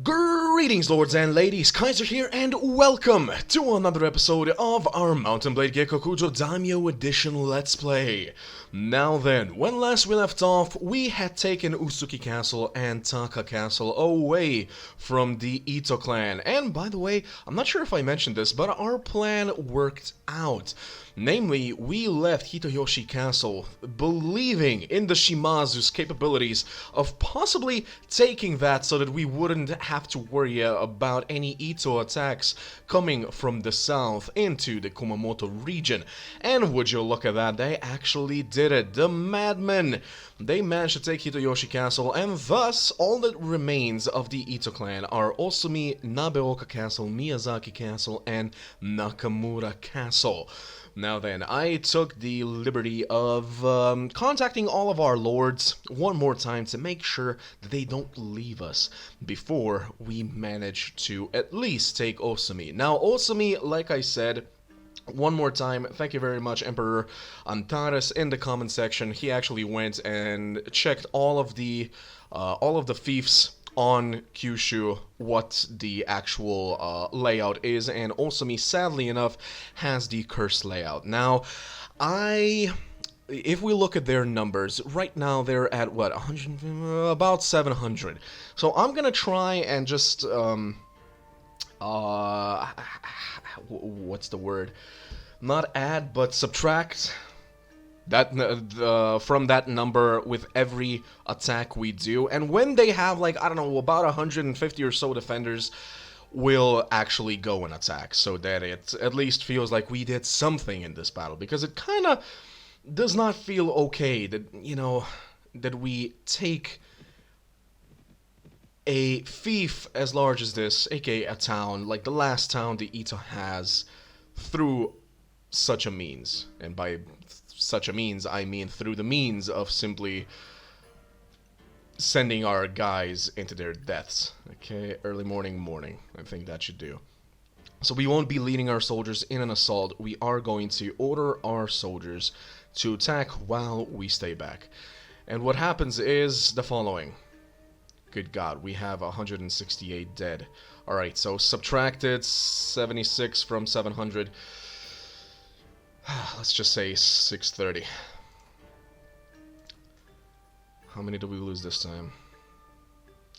Greetings, lords and ladies, Kaiser here, and welcome to another episode of our Mountain Blade Gekokujo Daimyo Edition Let's Play. Now then, when last we left off, we had taken Usuki Castle and Taka Castle away from the Ito clan. And by the way, I'm not sure if I mentioned this, but our plan worked out. Namely, we left Hitoyoshi Castle believing in the Shimazu's capabilities of possibly taking that so that we wouldn't have to worry about any Ito attacks coming from the south into the Kumamoto region. And would you look at that, they actually did it. The madmen! They managed to take Hitoyoshi Castle, and thus all that remains of the Ito clan are Osumi, Nabeoka Castle, Miyazaki Castle, and Nakamura Castle. Now then, I took the liberty of contacting all of our lords one more time to make sure that they don't leave us before we manage to at least take Osumi. Now, Osumi, like I said, one more time, thank you very much, Emperor Antares, in the comment section. He actually went and checked all of the fiefs on Kyushu what the actual layout is, and Osumi, sadly enough, has the cursed layout. Now, if we look at their numbers, right now they're at what, 100, about 700. So I'm gonna try and just what's the word? Not add, but subtract that from that number with every attack we do. And when they have, like, I don't know, about 150 or so defenders, we'll actually go and attack, so that it at least feels like we did something in this battle. Because it kind of does not feel okay that, you know, that we take a fief as large as this, aka a town, like the last town the Ito has, through such a means. And by such a means, I mean through the means of simply sending our guys into their deaths. Okay, early morning, I think that should do. So we won't be leading our soldiers in an assault. We are going to order our soldiers to attack while we stay back. And what happens is the following. Good God, we have 168 dead. Alright, so subtracted 76 from 700. Let's just say 630. How many did we lose this time?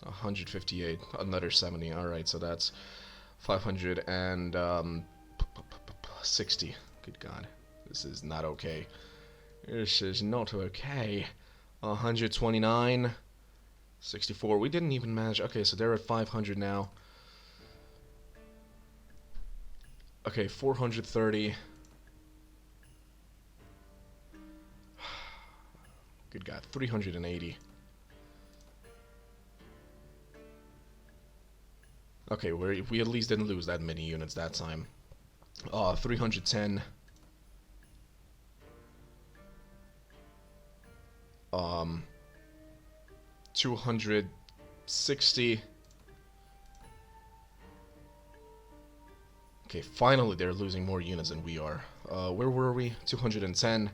158. Another 70. Alright, so that's 560. Good God. This is not okay. This is not okay. 129. 64. We didn't even manage. Okay, so they're at 500 now. Okay, 430. Good God, 380. Okay, we at least didn't lose that many units that time. 310. 260. Okay, finally they're losing more units than we are. Where were we? 210.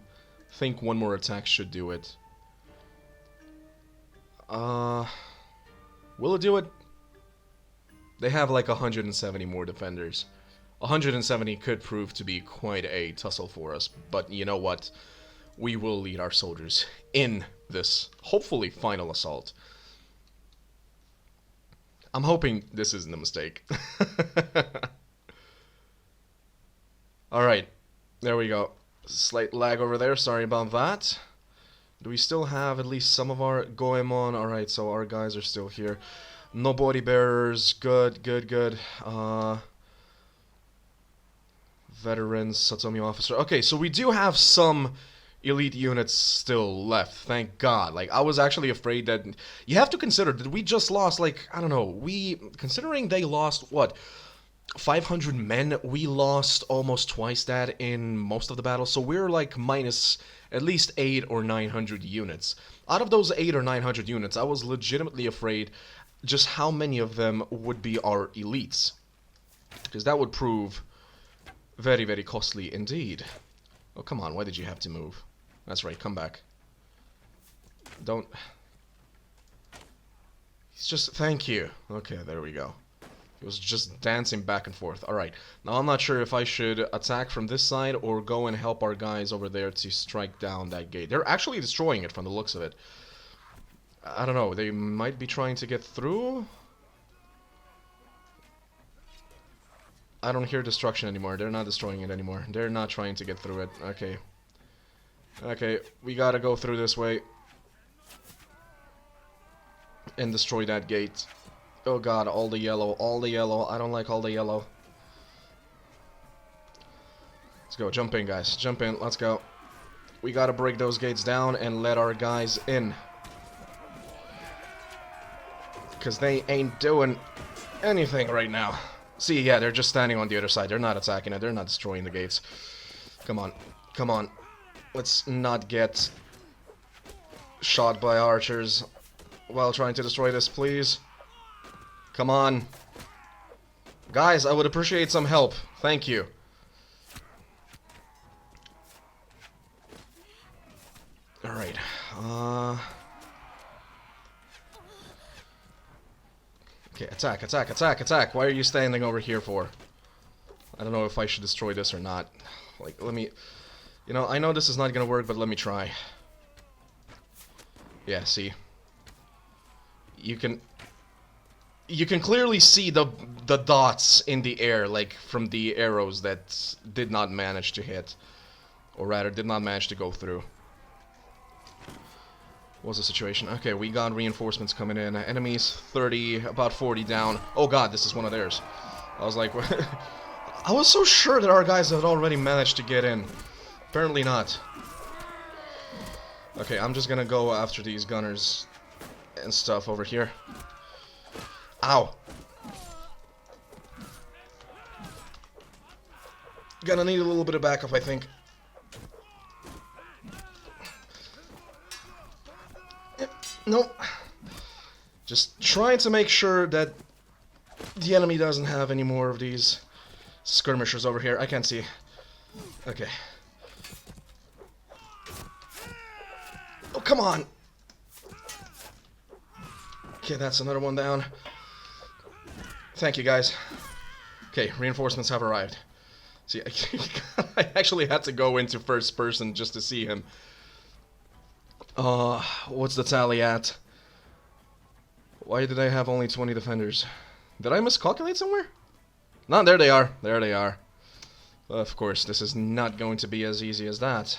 Think one more attack should do it. Will it do it? They have like 170 more defenders. 170 could prove to be quite a tussle for us, but you know what? We will lead our soldiers in this, hopefully, final assault. I'm hoping this isn't a mistake. Alright, there we go. Slight lag over there, sorry about that. Do we still have at least some of our Goemon? Alright, so our guys are still here. No body bearers, good. Veterans, Satomi officer. Okay, so we do have some elite units still left, thank God. Like, I was actually afraid that... You have to consider that we just lost, like, I don't know, considering they lost, what, 500 men, we lost almost twice that in most of the battles, so we're like minus at least 800 or 900 units. Out of those 800 or 900 units, I was legitimately afraid just how many of them would be our elites, because that would prove very, very costly indeed. Oh, come on, why did you have to move? That's right, come back. Don't... He's just... Thank you. Okay, there we go. He was just dancing back and forth. Alright, now I'm not sure if I should attack from this side or go and help our guys over there to strike down that gate. They're actually destroying it from the looks of it. I don't know, they might be trying to get through? I don't hear destruction anymore. They're not destroying it anymore. They're not trying to get through it. Okay. Okay, we gotta go through this way. And destroy that gate. Oh god, all the yellow, all the yellow. I don't like all the yellow. Let's go, jump in, guys. Jump in, let's go. We gotta break those gates down and let our guys in. Because they ain't doing anything right now. See, yeah, they're just standing on the other side. They're not attacking it. They're not destroying the gates. Come on. Come on. Let's not get shot by archers while trying to destroy this, please. Come on. Guys, I would appreciate some help. Thank you. Alright. Okay, attack, attack, attack, attack. Why are you standing over here for? I don't know if I should destroy this or not. Like, let me... You know, I know this is not gonna work, but let me try. Yeah, see? You can clearly see the dots in the air, like, from the arrows that did not manage to hit. Or rather, did not manage to go through. What's the situation? Okay, we got reinforcements coming in. Enemies 30, about 40 down. Oh god, this is one of theirs. I was like... I was so sure that our guys had already managed to get in. Apparently not. Okay, I'm just gonna go after these gunners and stuff over here. Ow! Gonna need a little bit of backup, I think. Nope. Just trying to make sure that the enemy doesn't have any more of these skirmishers over here. I can't see. Okay. Oh, come on! Okay, that's another one down. Thank you, guys. Okay, reinforcements have arrived. See, I actually had to go into first person just to see him. What's the tally at? Why did I have only 20 defenders? Did I miscalculate somewhere? No, there they are. There they are. Of course, this is not going to be as easy as that.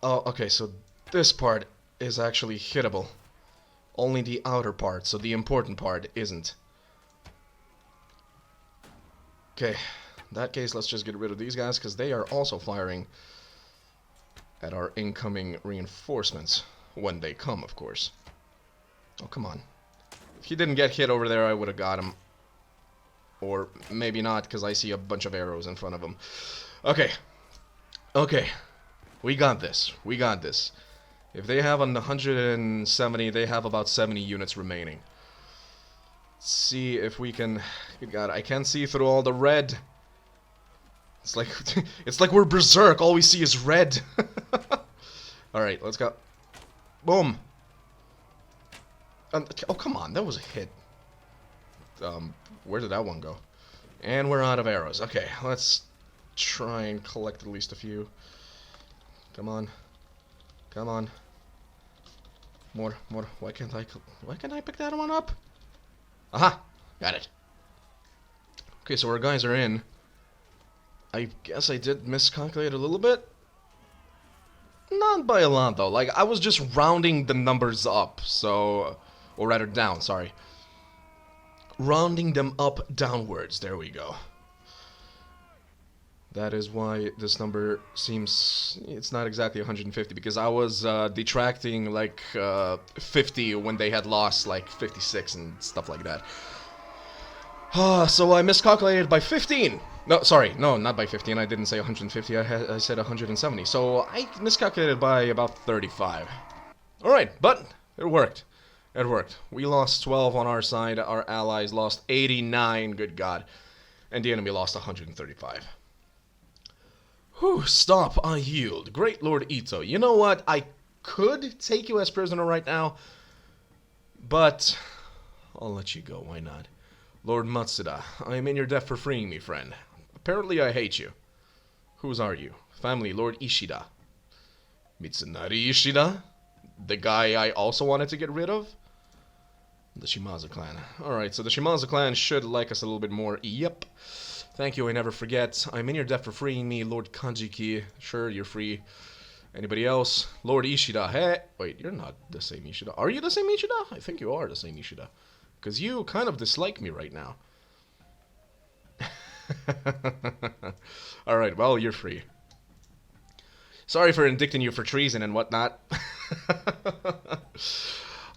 Oh, okay, so this part is actually hittable. Only the outer part, so the important part isn't. Okay, in that case, let's just get rid of these guys, because they are also firing at our incoming reinforcements. When they come, of course. Oh, come on. If he didn't get hit over there, I would have got him. Or maybe not, because I see a bunch of arrows in front of him. Okay. Okay. We got this. We got this. If they have 170, they have about 70 units remaining. Let's see if we can... Good God, I can't see through all the red. It's like it's like we're berserk. All we see is red. All right, let's go. Boom. Oh, come on, that was a hit. Where did that one go? And we're out of arrows. Okay, let's try and collect at least a few. Come on. Come on. More, more. Why can't I pick that one up? Aha! Got it. Okay, so our guys are in. I guess I did miscalculate a little bit. Not by a lot, though. Like, I was just rounding the numbers up, so... Or rather, down, sorry. Rounding them up downwards. There we go. That is why this number seems... It's not exactly 150, because I was detracting, like, 50 when they had lost, like, 56 and stuff like that. So I miscalculated by 15! No, sorry, no, not by 15, I didn't say 150, I said 170. So I miscalculated by about 35. Alright, but it worked. It worked. We lost 12 on our side, our allies lost 89, good God. And the enemy lost 135. Whew, stop, I yield. Great Lord Ito, you know what? I could take you as prisoner right now, But I'll let you go, why not? Lord Matsuda, I am in your debt for freeing me, friend. Apparently I hate you. Whose are you? Family, Lord Ishida. Mitsunari Ishida? The guy I also wanted to get rid of? The Shimazu clan. Alright, so the Shimazu clan should like us a little bit more. Yep. Thank you, I never forget. I'm in your debt for freeing me, Lord Kanjiki. Sure, you're free. Anybody else? Lord Ishida. Hey! Wait, you're not the same Ishida. Are you the same Ishida? I think you are the same Ishida. Because you kind of dislike me right now. Alright, well, you're free. Sorry for indicting you for treason and whatnot.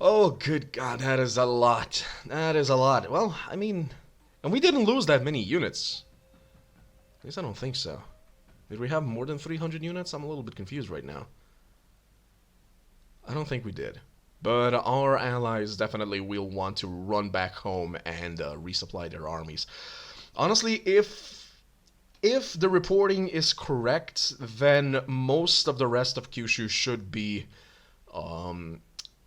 Oh, good God, that is a lot. That is a lot. Well, I mean, and we didn't lose that many units. At least I don't think so. Did we have more than 300 units? I'm a little bit confused right now. I don't think we did. But our allies definitely will want to run back home and resupply their armies. Honestly, if the reporting is correct, then most of the rest of Kyushu should be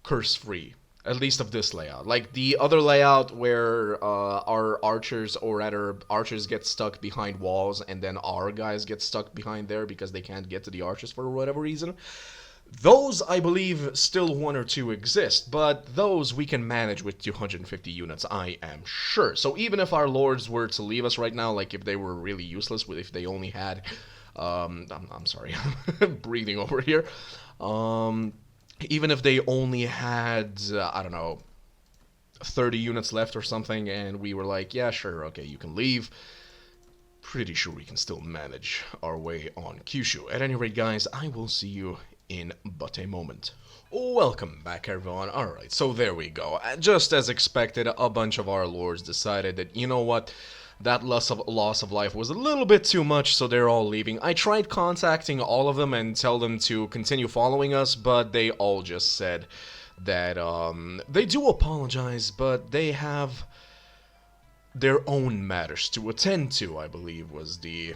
curse-free. At least of this layout. Like the other layout where our archers, or rather archers get stuck behind walls and then our guys get stuck behind there because they can't get to the archers for whatever reason. Those, I believe, still one or two exist, but those we can manage with 250 units, I am sure. So even if our lords were to leave us right now, like if they were really useless, if they only had, I'm sorry, I'm breathing over here, even if they only had, I don't know, 30 units left or something, and we were like, yeah, sure, okay, you can leave, pretty sure we can still manage our way on Kyushu. At any rate, guys, I will see you in but a moment. Welcome back, everyone. Alright, so there we go. Just as expected, a bunch of our lords decided that, you know what, that loss of life was a little bit too much, so they're all leaving. I tried contacting all of them and tell them to continue following us, but they all just said that they do apologize, but they have their own matters to attend to, I believe was the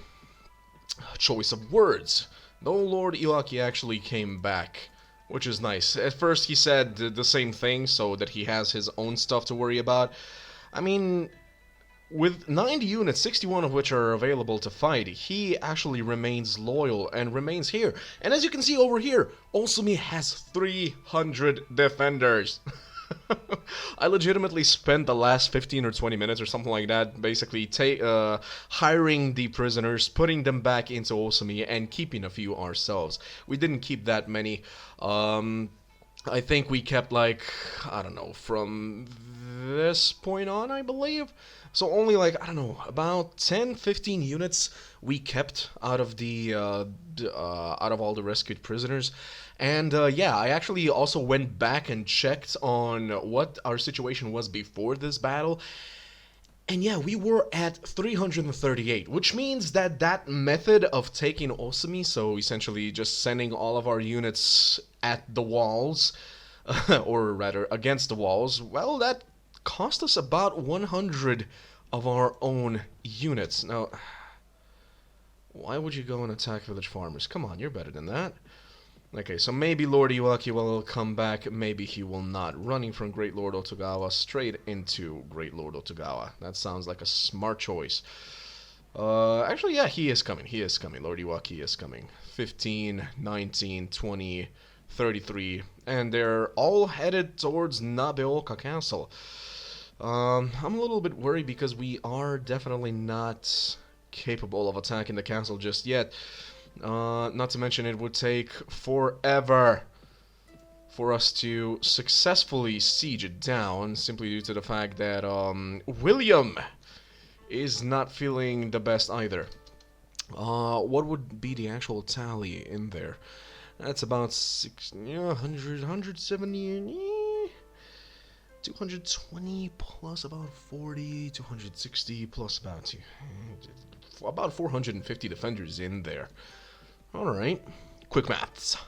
choice of words. Though Lord Iwaki actually came back, which is nice. At first he said the same thing, so that he has his own stuff to worry about. I mean, with 90 units, 61 of which are available to fight, he actually remains loyal and remains here. And as you can see over here, Osumi has 300 defenders. I legitimately spent the last 15 or 20 minutes or something like that basically hiring the prisoners, putting them back into Osumi, and keeping a few ourselves. We didn't keep that many. I think we kept, like, I don't know, from this point on, I believe. So only, like, I don't know, about 10, 15 units we kept out of the out of all the rescued prisoners. And yeah, I actually also went back and checked on what our situation was before this battle. And yeah, we were at 338, which means that that method of taking Osumi, so essentially just sending all of our units at the walls, or rather against the walls, well, that cost us about 100 of our own units. Now, why would you go and attack village farmers? Come on, you're better than that. Okay, so maybe Lord Iwaki will come back, maybe he will not. Running from Great Lord Ottogawa straight into Great Lord Ottogawa. That sounds like a smart choice. Actually, yeah, he is coming. He is coming. Lord Iwaki is coming. 15, 19, 20, 33. And they're all headed towards Nabeoka Castle. I'm a little bit worried because we are definitely not capable of attacking the castle just yet. Not to mention it would take forever for us to successfully siege it down, simply due to the fact that William is not feeling the best either. What would be the actual tally in there? That's about 100, 170, 220 plus about 40, 260 plus about 450 defenders in there. Alright, quick maths.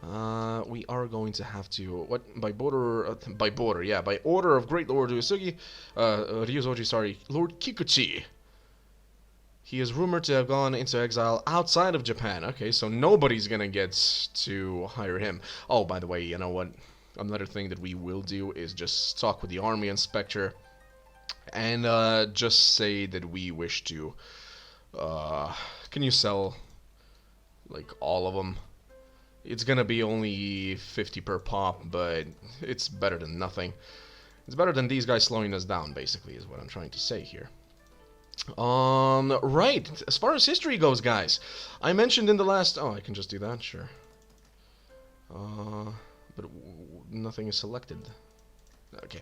We are going to have to, by order of Great Lord Ryuzoji, sorry, Lord Kikuchi. He is rumored to have gone into exile outside of Japan. Okay, so nobody's gonna get to hire him. Oh, by the way, you know what? another thing that we will do is just talk with the army inspector and just say that we wish to. Can you sell like all of them? It's gonna be only 50 per pop, but it's better than nothing. It's better than these guys slowing us down, basically, is what I'm trying to say here. Right, as far as history goes, guys, I mentioned in the last... Oh, I can just do that, sure. But nothing is selected. Okay.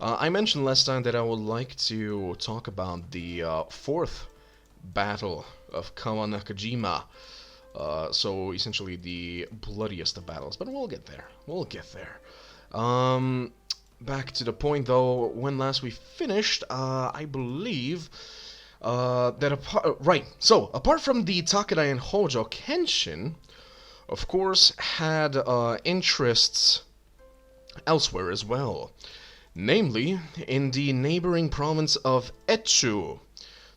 I mentioned last time that I would like to talk about the fourth battle of Kawanakajima. So essentially the bloodiest of battles, but we'll get there. We'll get there. Back to the point though, when last we finished, I believe that right. So apart from the Takeda and Hojo, Kenshin, of course, had interests elsewhere as well, namely in the neighboring province of Etsu.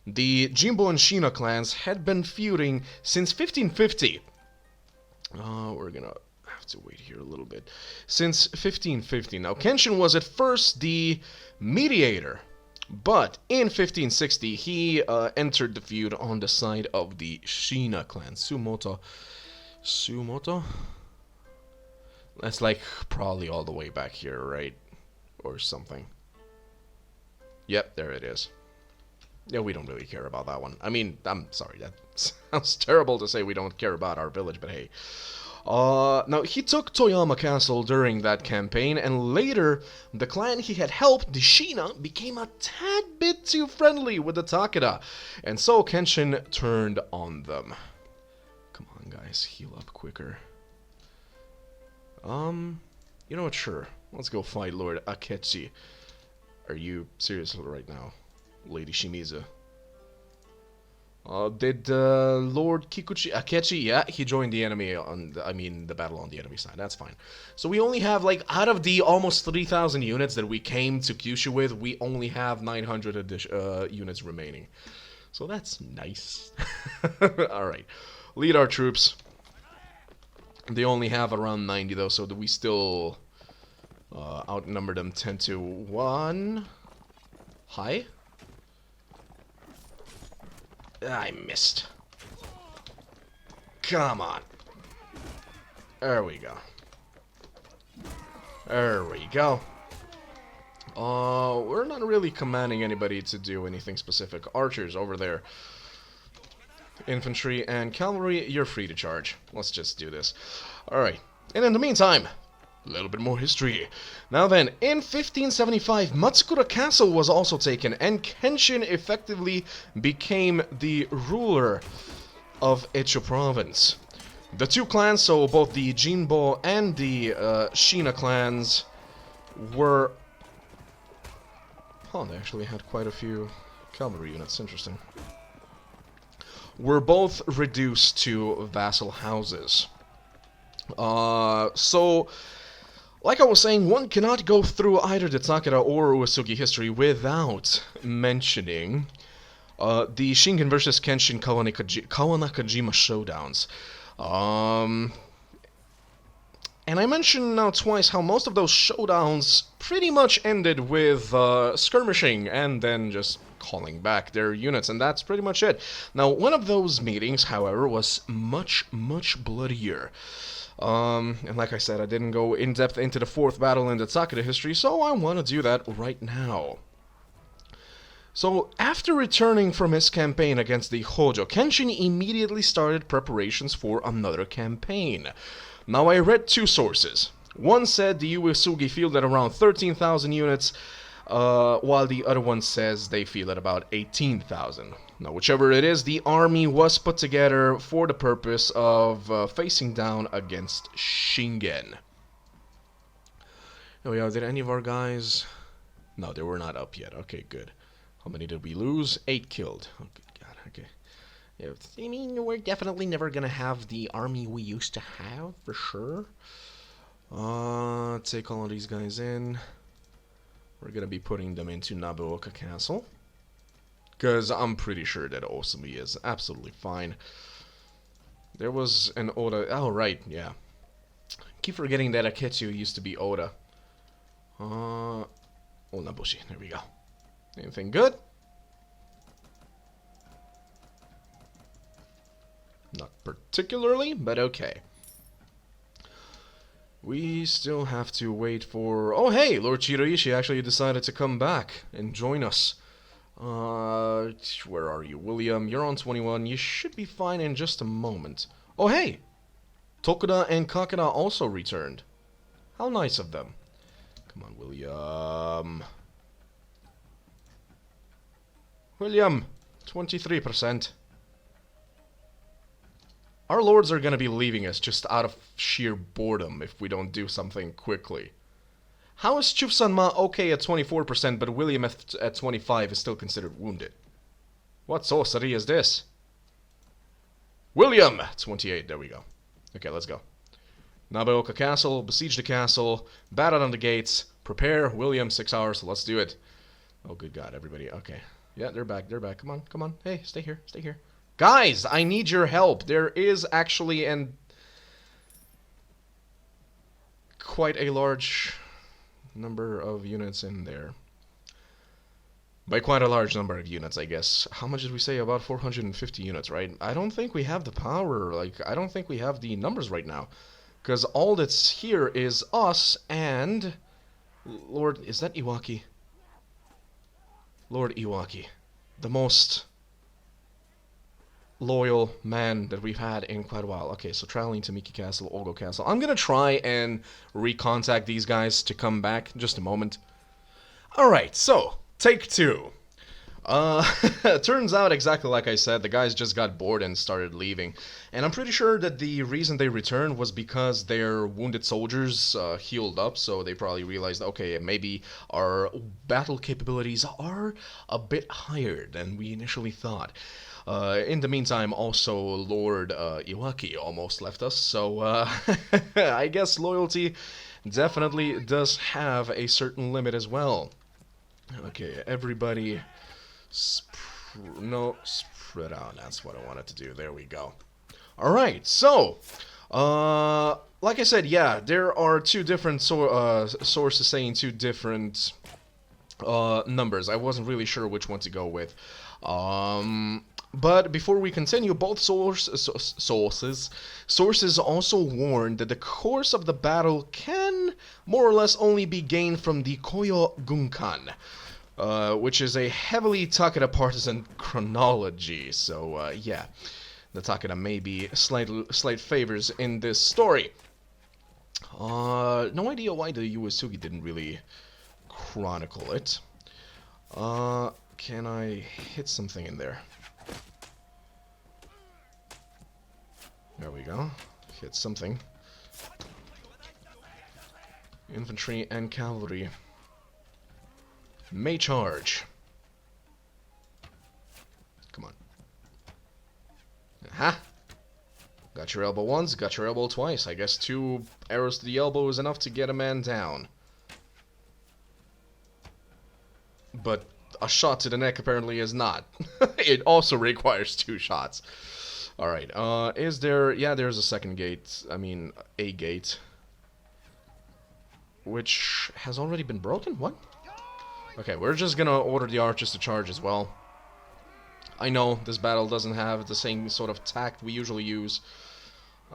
The Jimbo and Shina clans had been feuding since 1550. We're gonna have to wait here a little bit. Since 1550. Now, Kenshin was at first the mediator, but in 1560 he entered the feud on the side of the Shina clan. Sumoto? That's like probably all the way back here, right? Or something. Yep, there it is. Yeah, we don't really care about that one. I mean, I'm sorry, that sounds terrible to say we don't care about our village, but hey. Now, he took Toyama Castle during that campaign, and later, the clan he had helped, the Shina, became a tad bit too friendly with the Takeda, and so Kenshin turned on them. Come on, guys, heal up quicker. You know what, sure. Let's go fight Lord Akechi. Are you serious right now? Lady Shimizu. Did Lord Kikuchi Akechi? Yeah, he joined the enemy on the battle on the enemy side. That's fine. So we only have, like, out of the almost 3,000 units that we came to Kyushu with, we only have 900 units remaining. So that's nice. Alright. Lead our troops. They only have around 90 though, so that we still outnumber them 10 to 1. Hi? I missed. Come on. There we go. There we go. We're not really commanding anybody to do anything specific. Archers over there. Infantry and cavalry, you're free to charge. Let's just do this. Alright. And in the meantime, a little bit more history. Now then, in 1575, Matsukura Castle was also taken, and Kenshin effectively became the ruler of Echo province. The two clans, so both the Jinbo and the Shina clans, were... Oh, they actually had quite a few cavalry units, interesting. Were both reduced to vassal houses. So... Like I was saying, one cannot go through either the Takeda or Uesugi history without mentioning the Shingen versus Kenshin Kawanakajima showdowns. And I mentioned now twice how most of those showdowns pretty much ended with skirmishing and then just calling back their units, and that's pretty much it. Now, one of those meetings, however, was much, much bloodier. And like I said, I didn't go in depth into the fourth battle in the Takeda history, so I want to do that right now. So, after returning from his campaign against the Hojo, Kenshin immediately started preparations for another campaign. Now, I read two sources. One said the Uesugi fielded around 13,000 units, while the other one says they fielded about 18,000. Now, whichever it is, the army was put together for the purpose of facing down against Shingen. Oh yeah, did any of our guys... No, they were not up yet. Okay, good. How many did we lose? 8 killed. Oh, good God, okay. Yeah, I mean, we're definitely never gonna have the army we used to have, for sure. Take all of these guys in. We're gonna be putting them into Nabeoka Castle. Because I'm pretty sure that Osumi is absolutely fine. There was an Oda... Oh, right, yeah. Keep forgetting that Aketsu used to be Oda. Oh, Nabushi. There we go. Anything good? Not particularly, but okay. We still have to wait for... Oh, hey! Lord Shiroishi actually decided to come back and join us. Where are you? William, you're on 21. You should be fine in just a moment. Oh, hey! Tokuda and Kakeda also returned. How nice of them. Come on, William. William, 23%. Our lords are gonna be leaving us just out of sheer boredom if we don't do something quickly. How is Chufsanma okay at 24%, but William at 25 is still considered wounded? What sorcery is this? William! 28, there we go. Okay, let's go. Nabeoka Castle, besiege the castle, batter on the gates, prepare, William, 6 hours, let's do it. Oh, good God, everybody, okay. Yeah, they're back, come on, come on. Hey, stay here, stay here. Guys, I need your help. There is actually quite a large number of units in there. By quite a large number of units, I guess. How much did we say? About 450 units, right? I don't think we have the power. Like, I don't think we have the numbers right now. Because all that's here is us and... Lord... Is that Iwaki? Lord Iwaki. The most... loyal man that we've had in quite a while. Okay, so traveling to Miki Castle, Ogo Castle. I'm gonna try and recontact these guys to come back in just a moment. Alright, so, take 2. Turns out, exactly like I said, the guys just got bored and started leaving. And I'm pretty sure that the reason they returned was because their wounded soldiers healed up, so they probably realized, okay, maybe our battle capabilities are a bit higher than we initially thought. In the meantime, also, Lord Iwaki almost left us, so I guess loyalty definitely does have a certain limit as well. Okay, everybody, spread out, that's what I wanted to do, there we go. Alright, so, like I said, yeah, there are 2 different sources saying 2 different numbers. I wasn't really sure which one to go with. But before we continue, both sources also warned that the course of the battle can more or less only be gained from the Koyo Gunkan, which is a heavily Takeda partisan chronology. So yeah, the Takeda may be slight favors in this story. No idea why the Uesugi didn't really chronicle it. Can I hit something in there? There we go. Hit something. Infantry and cavalry may charge. Come on. Aha! Got your elbow once, got your elbow twice. I guess 2 arrows to the elbow is enough to get a man down. But a shot to the neck apparently is not. It also requires 2 shots. Alright, is there... Yeah, there's a second gate. I mean, a gate. Which has already been broken? What? Okay, we're just gonna order the archers to charge as well. I know this battle doesn't have the same sort of tact we usually use.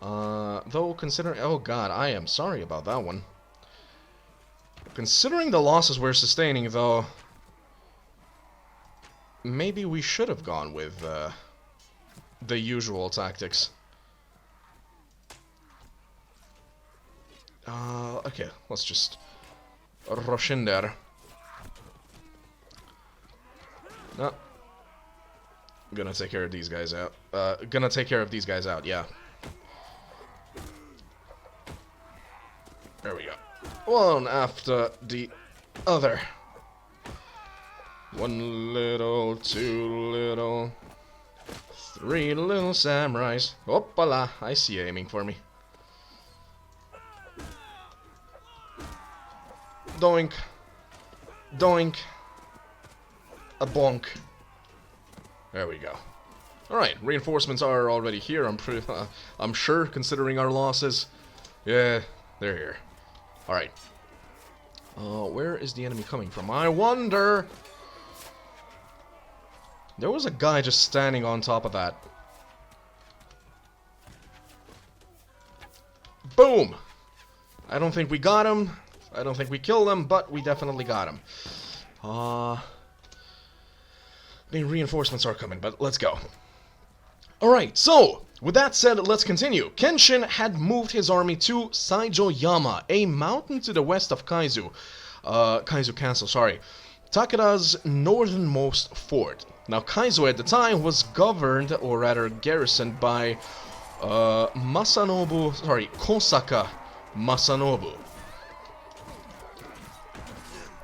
Though, considering... Oh god, I am sorry about that one. Considering the losses we're sustaining, though... Maybe we should have gone with, the usual tactics. Okay, let's just rush in there. No. Gonna take care of these guys out. Yeah. There we go. One after the other. 1 little, 2 little, 3 little samurais. Hoppala, I see you aiming for me. Doink. Doink. A bonk. There we go. Alright, reinforcements are already here, I'm sure, considering our losses. Yeah, they're here. Alright. Where is the enemy coming from? I wonder! There was a guy just standing on top of that. Boom! I don't think we got him. I don't think we killed him, but we definitely got him. I mean, reinforcements are coming, but let's go. Alright, so, with that said, let's continue. Kenshin had moved his army to Saijoyama, a mountain to the west of Kaizu. Kaizu Castle, sorry. Takeda's northernmost fort. Now, Kaizu at the time was governed, or rather garrisoned, by Kosaka Masanobu.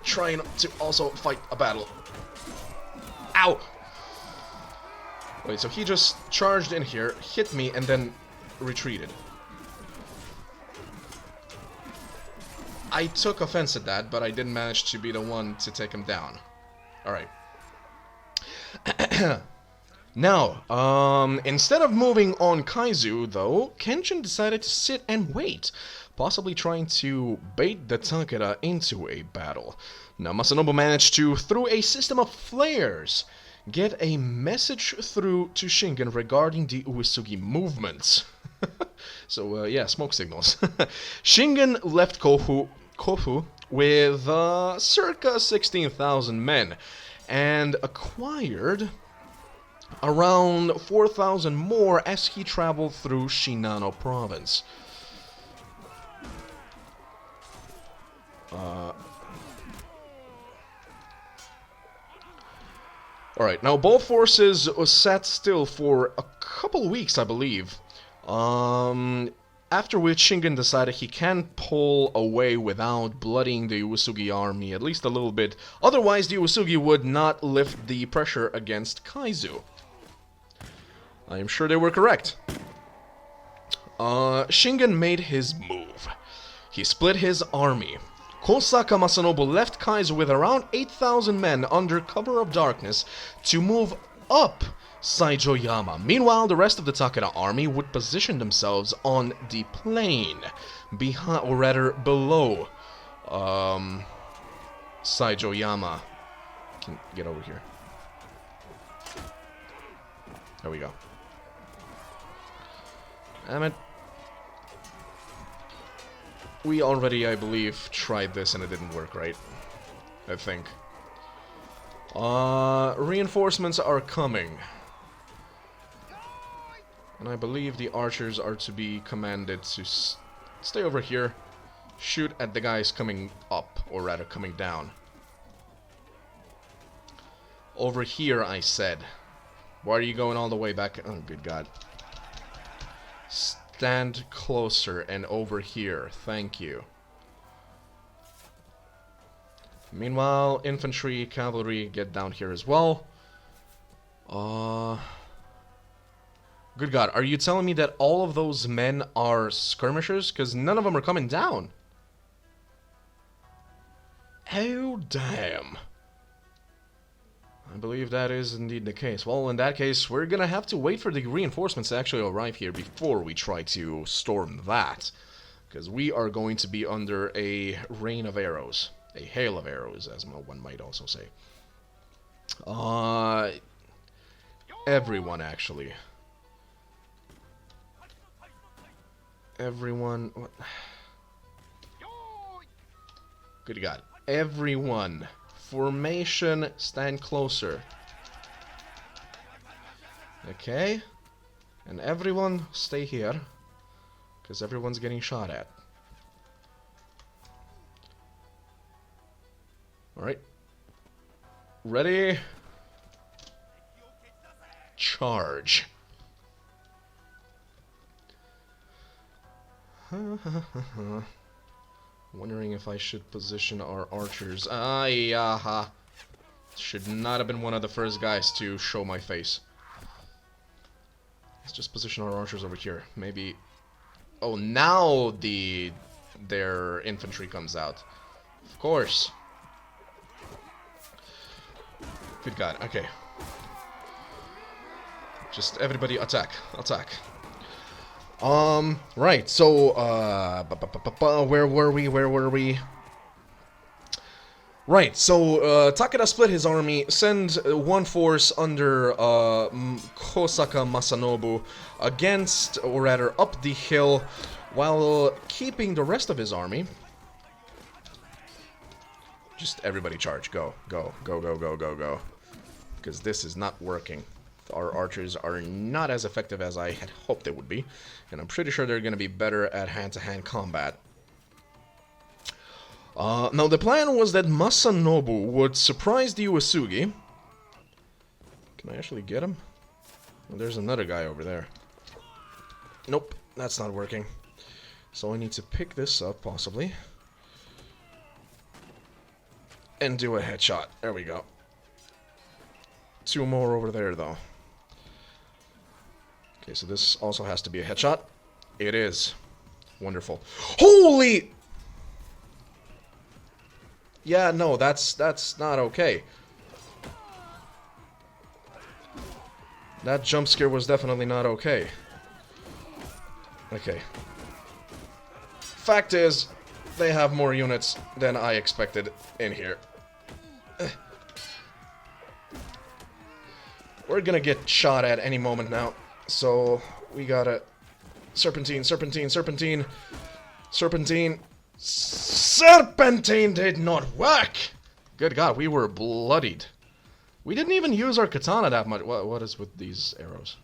Trying to also fight a battle. Ow! Wait, so he just charged in here, hit me, and then retreated. I took offense at that, but I didn't manage to be the one to take him down. Alright. Now, instead of moving on Kaizu, though, Kenshin decided to sit and wait, possibly trying to bait the Takeda into a battle. Now, Masanobu managed to, through a system of flares, get a message through to Shingen regarding the Uesugi movements. So, yeah, smoke signals. Shingen left Kofu with circa 16,000 men, and acquired around 4,000 more as he traveled through Shinano province. Alright, now both forces sat still for a couple weeks, I believe. After which Shingen decided he can't pull away without bloodying the Uesugi army at least a little bit. Otherwise, the Uesugi would not lift the pressure against Kaizu. I am sure they were correct. Shingen made his move. He split his army. Kosaka Masanobu left Kaizu with around 8,000 men under cover of darkness to move up Saijoyama. Meanwhile, the rest of the Takeda army would position themselves on the plain, behind, or rather below, Saijoyama. Can get over here. There we go. Damn it. We already, I believe, tried this and it didn't work, right? I think. Reinforcements are coming. And I believe the archers are to be commanded to stay over here, shoot at the guys coming up, or rather coming down. Over here, I said. Why are you going all the way back? Oh, good God. Stand closer and over here. Thank you. Meanwhile, infantry, cavalry, get down here as well. Good God, are you telling me that all of those men are skirmishers? Because none of them are coming down. Oh, damn. I believe that is indeed the case. Well, in that case, we're gonna have to wait for the reinforcements to actually arrive here before we try to storm that. Because we are going to be under a rain of arrows. A hail of arrows, as one might also say. Everyone, actually. Everyone... What? Good God. Everyone. Formation, stand closer. Okay. And everyone, stay here. Because everyone's getting shot at. Alright. Ready? Charge. Wondering if I should position our archers. Should not have been one of the first guys to show my face. Let's just position our archers over here. Maybe... Oh, now their infantry comes out. Of course. Good God, okay. Just everybody attack. Attack. Right, so, where were we? Right, so Takeda split his army, send one force under Kosaka Masanobu against, or rather up the hill, while keeping the rest of his army. Just everybody charge, go, go, go, go, go, go, go. Because this is not working. Our archers are not as effective as I had hoped they would be, and I'm pretty sure they're going to be better at hand-to-hand combat. Now, the plan was that Masanobu would surprise the Uesugi. Can I actually get him? Well, there's another guy over there. Nope, that's not working. So I need to pick this up, possibly. And do a headshot. There we go. Two more over there, though. Okay, so this also has to be a headshot. It is. Wonderful. Holy... Yeah, no, that's not okay. That jump scare was definitely not okay. Okay. Fact is, they have more units than I expected in here. We're gonna get shot at any moment now. So, we gotta... Serpentine, serpentine, serpentine. Serpentine. Serpentine did not work! Good God, we were bloodied. We didn't even use our katana that much. What is with these arrows?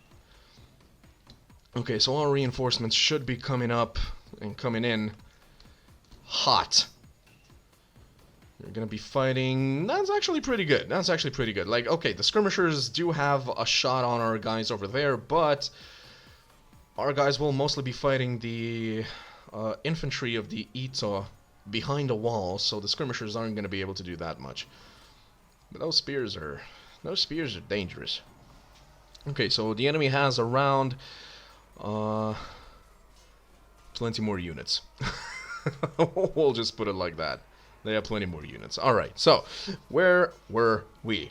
Okay, so our reinforcements should be coming up and coming in hot. You're gonna be fighting... That's actually pretty good. That's actually pretty good. Like, okay, the skirmishers do have a shot on our guys over there, but our guys will mostly be fighting the infantry of the Ito behind a wall, so the skirmishers aren't gonna be able to do that much. But those spears are dangerous. Okay, so the enemy has around plenty more units. We'll just put it like that. They have plenty more units. Alright, so, where were we?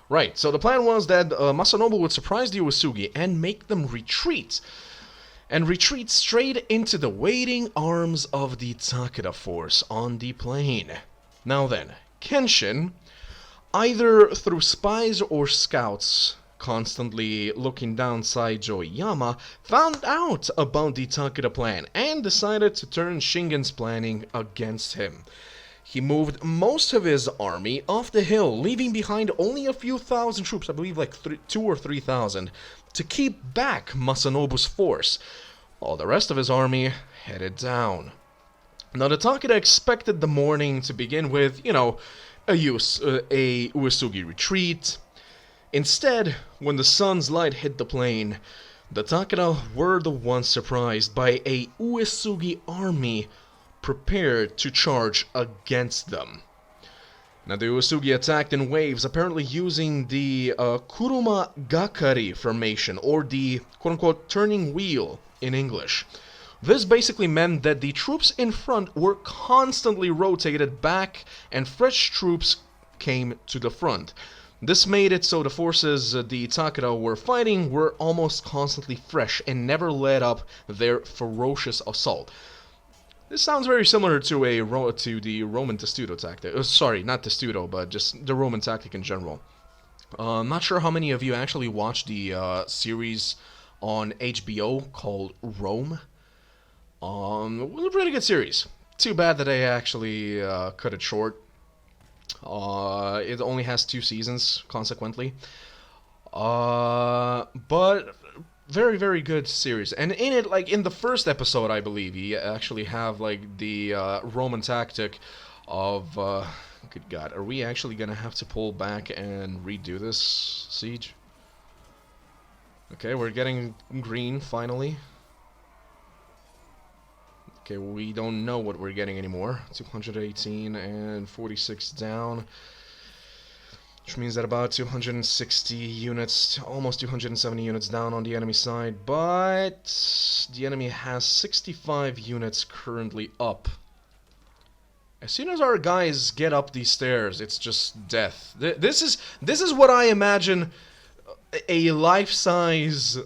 Right, so the plan was that Masanobu would surprise the Uesugi and make them retreat. And retreat straight into the waiting arms of the Takeda force on the plain. Now then, Kenshin, either through spies or scouts constantly looking down Saijo Yama, found out about the Takeda plan and decided to turn Shingen's planning against him. He moved most of his army off the hill, leaving behind only a few thousand troops, I believe like 2,000 or 3,000, to keep back Masanobu's force, while the rest of his army headed down. Now the Takeda expected the morning to begin with, you know, a Uesugi retreat. Instead, when the sun's light hit the plain, the Takeda were the ones surprised by a Uesugi army prepared to charge against them. Now the Uesugi attacked in waves, apparently using the Kuruma Gakari formation, or the quote-unquote turning wheel in English. This basically meant that the troops in front were constantly rotated back and fresh troops came to the front. This made it so the forces the Takeda were fighting were almost constantly fresh and never let up their ferocious assault. This sounds very similar to the Roman Testudo tactic. Sorry, not Testudo, but just the Roman tactic in general. I'm not sure how many of you actually watched the series on HBO called Rome. It was a pretty good series. Too bad that they actually cut it short. It only has 2 seasons, consequently. But very, very good series. And in it, like in the first episode, I believe, you actually have like the Roman tactic of... good God, are we actually gonna have to pull back and redo this siege? Okay, we're getting green, finally. Okay, we don't know what we're getting anymore. 218 and 46 down. Which means that about 260 units, almost 270 units down on the enemy side. But the enemy has 65 units currently up. As soon as our guys get up these stairs, it's just death. This is what I imagine a life-size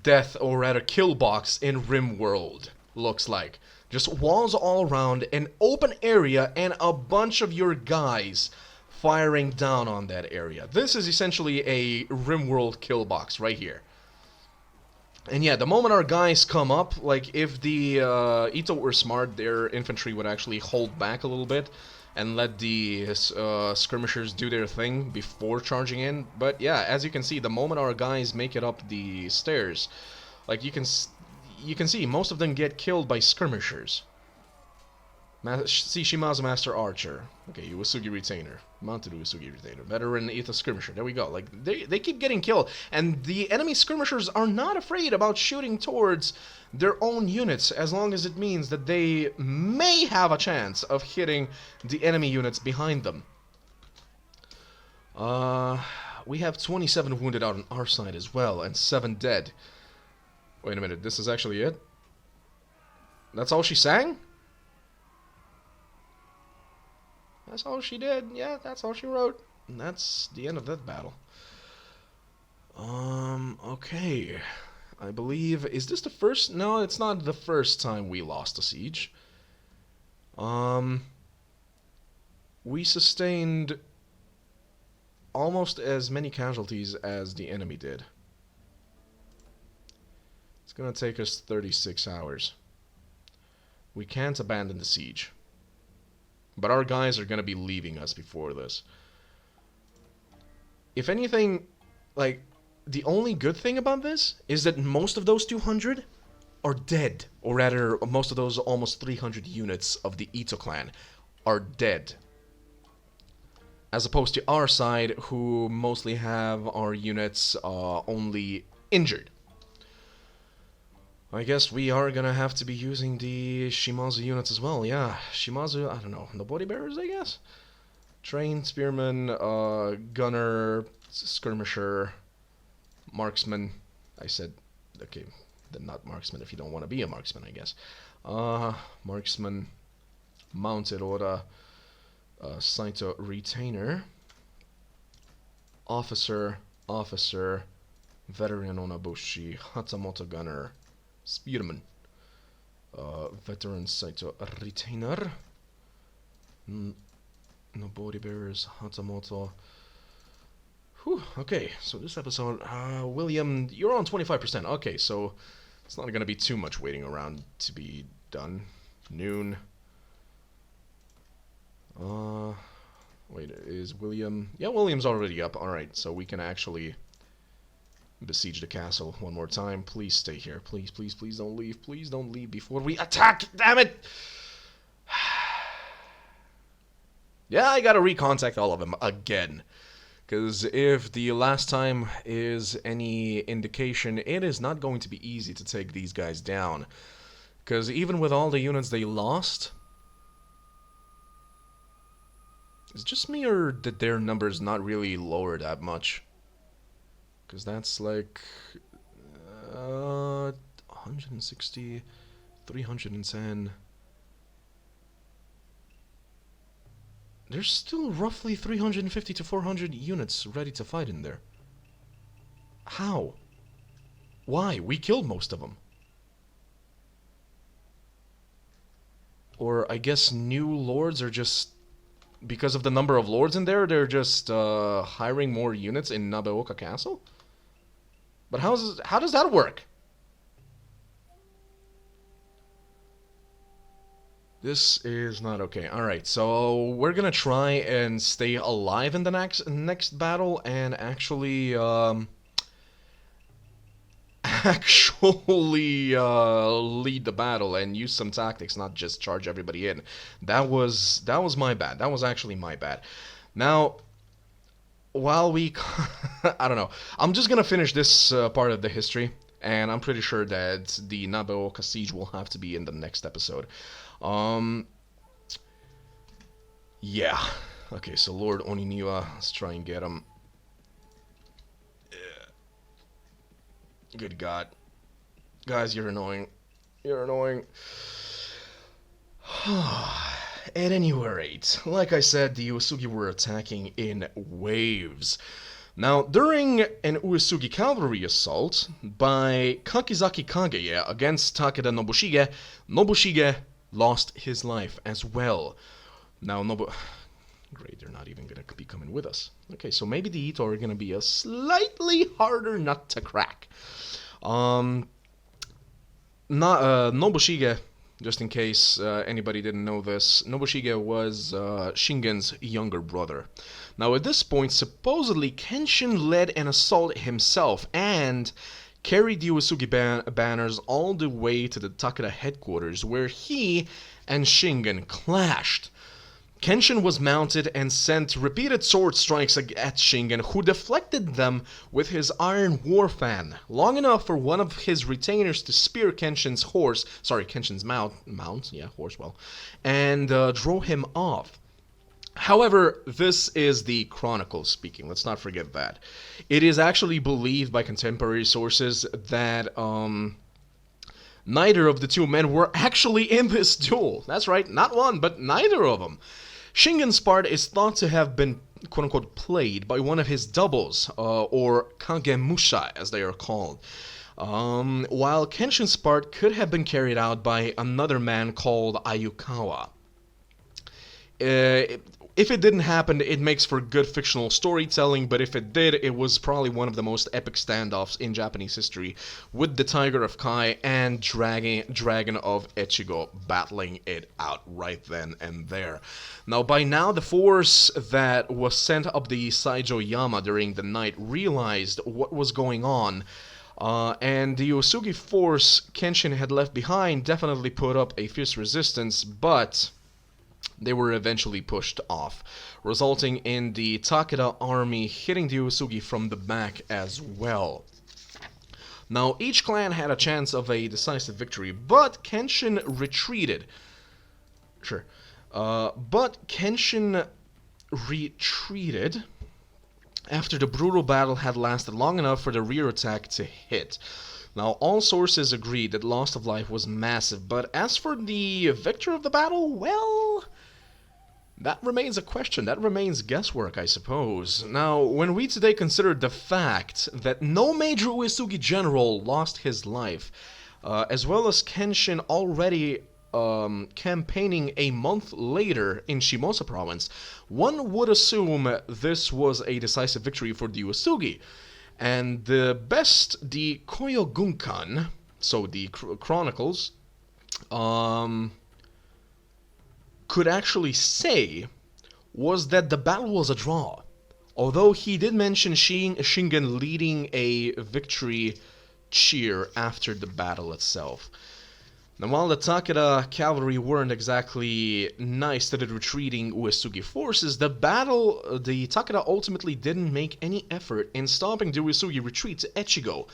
death, or rather kill box in RimWorld looks like. Just walls all around, an open area, and a bunch of your guys firing down on that area. This is essentially a RimWorld kill box right here. And yeah, the moment our guys come up, like, if the Ito were smart, their infantry would actually hold back a little bit and let the skirmishers do their thing before charging in. But yeah, as you can see, the moment our guys make it up the stairs, like, you can see most of them get killed by skirmishers. See, Shimazu Master Archer. Okay, Uesugi Retainer. Mounted Uesugi Retainer. Veteran Ito Skirmisher. There we go. Like, they keep getting killed. And the enemy skirmishers are not afraid about shooting towards their own units, as long as it means that they may have a chance of hitting the enemy units behind them. We have 27 wounded out on our side as well, and 7 dead. Wait a minute, this is actually it? That's all she sang? That's all she did. Yeah, that's all she wrote. And that's the end of that battle. Okay. I believe... Is this the first... No, it's not the first time we lost a siege. We sustained almost as many casualties as the enemy did. It's gonna take us 36 hours. We can't abandon the siege. But our guys are gonna be leaving us before this. If anything, like, the only good thing about this is that most of those 200 are dead. Or rather, most of those almost 300 units of the Ito clan are dead. As opposed to our side, who mostly have our units only injured. I guess we are gonna have to be using the Shimazu units as well. Yeah, Shimazu, I don't know, the body bearers, I guess? Trained spearman, gunner, skirmisher, marksman. I said, okay, then not marksman if you don't want to be a marksman, I guess. Marksman, mounted order, Saito retainer, officer, veteran onabushi, hatamoto gunner, spearman, veteran Saito retainer, no body bearers, hatamoto. Whew, okay, so this episode, William, you're on 25%. Okay, so it's not gonna be too much waiting around to be done. Noon. Wait, is William... Yeah, William's already up. Alright, so we can actually besiege the castle one more time. Please stay here. Please, please, please don't leave. Please don't leave before we attack. Damn it! Yeah, I gotta recontact all of them again. Because if the last time is any indication, it is not going to be easy to take these guys down. Because even with all the units they lost... Is it just me, or did their numbers not really lower that much? Because that's like... 160... 310... There's still roughly 350 to 400 units ready to fight in there. How? Why? We killed most of them. Or I guess new lords are just... Because of the number of lords in there, they're just hiring more units in Nabeoka Castle? But how does that work? This is not okay. Alright, so we're gonna try and stay alive in the next battle and actually lead the battle and use some tactics, not just charge everybody in. That was my bad. That was actually my bad. Now, while we... I don't know. I'm just gonna finish this part of the history, and I'm pretty sure that the Nabeoka siege will have to be in the next episode. Yeah. Okay, so Lord Oniniwa, let's try and get him. Good God. Guys, you're annoying. You're annoying. At any rate, like I said, the Uesugi were attacking in waves. Now, during an Uesugi cavalry assault by Kakizaki Kageye against Takeda Nobushige, Nobushige lost his life as well. Now, Great, they're not even gonna be coming with us. Okay, so maybe the Ito are gonna be a slightly harder nut to crack. Nobushige, just in case anybody didn't know this, Nobushige was Shingen's younger brother. Now, at this point, supposedly Kenshin led an assault himself and carried the Uesugi banners all the way to the Takeda headquarters, where he and Shingen clashed. Kenshin was mounted and sent repeated sword strikes at Shingen, who deflected them with his iron war fan, long enough for one of his retainers to spear Kenshin's horse, and drove him off. However, this is the Chronicles speaking, let's not forget that. It is actually believed by contemporary sources that neither of the two men were actually in this duel. That's right, not one, but neither of them. Shingen's part is thought to have been, quote-unquote, played by one of his doubles, or Kagemusha, as they are called, while Kenshin's part could have been carried out by another man called Ayukawa. If it didn't happen, it makes for good fictional storytelling, but if it did, it was probably one of the most epic standoffs in Japanese history, with the Tiger of Kai and Dragon of Echigo battling it out right then and there. Now, by now, the force that was sent up the Saijo Yama during the night realized what was going on, and the Uesugi force Kenshin had left behind definitely put up a fierce resistance, but they were eventually pushed off, resulting in the Takeda army hitting the Uesugi from the back as well. Now, each clan had a chance of a decisive victory, but Kenshin retreated. But Kenshin retreated after the brutal battle had lasted long enough for the rear attack to hit. Now, all sources agree that loss of life was massive, but as for the victor of the battle, well, that remains a question. That remains guesswork, I suppose. Now, when we today consider the fact that no major Uesugi general lost his life, as well as Kenshin already campaigning a month later in Shimosa province, one would assume this was a decisive victory for the Uesugi. And the Koyogunkan, so the Chronicles, could actually say was that the battle was a draw. Although he did mention Shingen leading a victory cheer after the battle itself. Now, while the Takeda cavalry weren't exactly nice to the retreating Uesugi forces, the Takeda ultimately didn't make any effort in stopping the Uesugi retreat to Echigo.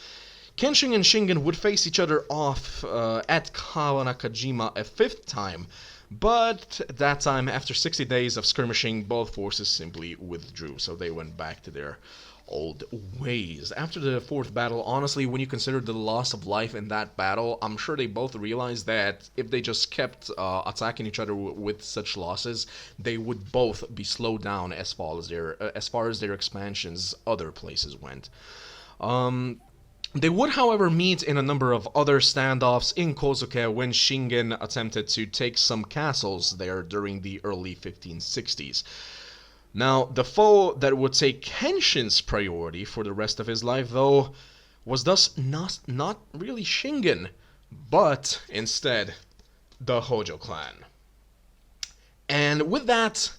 Kenshin and Shingen would face each other off at Kawanakajima a fifth time, but that time, after 60 days of skirmishing, both forces simply withdrew, so they went back to their old ways. After the fourth battle, honestly, when you consider the loss of life in that battle, I'm sure they both realized that if they just kept attacking each other with such losses, they would both be slowed down as far as their expansions other places went. They would, however, meet in a number of other standoffs in Kozuke when Shingen attempted to take some castles there during the early 1560s. Now, the foe that would take Kenshin's priority for the rest of his life, though, was thus not really Shingen, but instead the Hojo clan. And with that,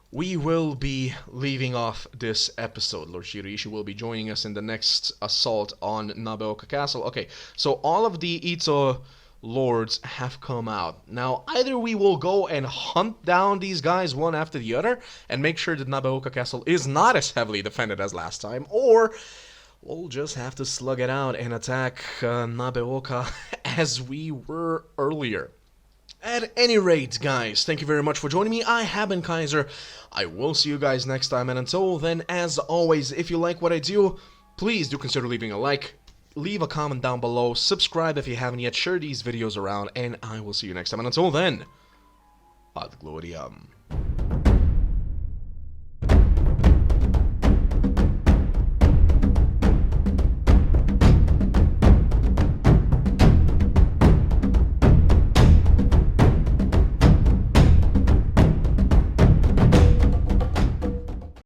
we will be leaving off this episode. Lord Shiriishi will be joining us in the next assault on Nabeoka Castle. Okay, so all of the Ito lords have come out. Now, either we will go and hunt down these guys one after the other and make sure that Nabeoka Castle is not as heavily defended as last time, or we'll just have to slug it out and attack Nabeoka as we were earlier. At any rate, guys, thank you very much for joining me. I have been Kaiser. I will see you guys next time, and until then, as always, if you like what I do, please do consider leaving a like, leave a comment down below, subscribe if you haven't yet, share these videos around, and I will see you next time. And until then, ad gloriam.